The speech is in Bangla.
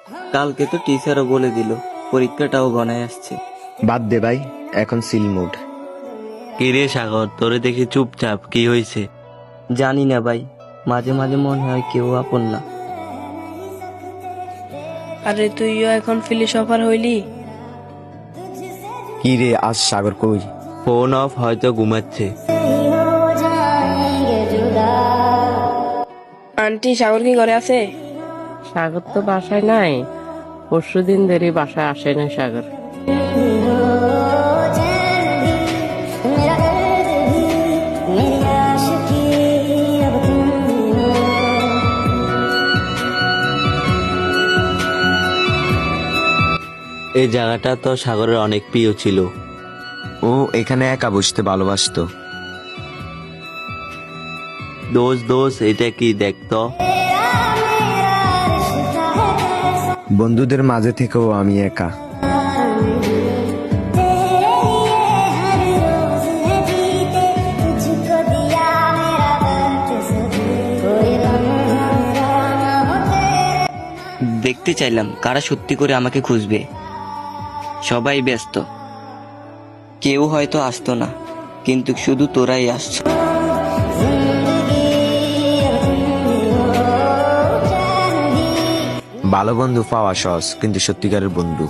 কালকে তো টিচারও বলে দিল পরীক্ষাটাও গনায় আসছে। বাদ দে ভাই, এখন সিল মুড। কি রে সাগর, তোরে দেখি চুপচাপ, কি হয়েছে? জানি না ভাই, মাঝে মাঝে মনে হয় কেউ আপন না। আরে তুইও এখন ফিলোসফার হইলি? কি রে, আজ সাগর কই? ফোন অফ, হয়তো ঘুমাচ্ছে। আন্টি সাগর কি ঘরে আছে? সাগর তো বাসায় নাই, পরশুদিন ধরে বাসায় আসে না সাগর। এই জায়গাটা তো সাগরের অনেক প্রিয় ছিল। ও এখানে একা বসতে ভালোবাসতো। দোষ দোষ, এটা কি দেখতো? বন্ধুদের মাঝে থেকেও আমি একা। দেখতে চাইলাম কারা সত্যি করে আমাকে খুঁজবে। সবাই ব্যস্ত, কেউ হয়তো আসতো না, কিন্তু শুধু তোরাই আসছ। ভালো বন্ধু পাওয়া সহজ, কিন্তু সত্যিকারের বন্ধু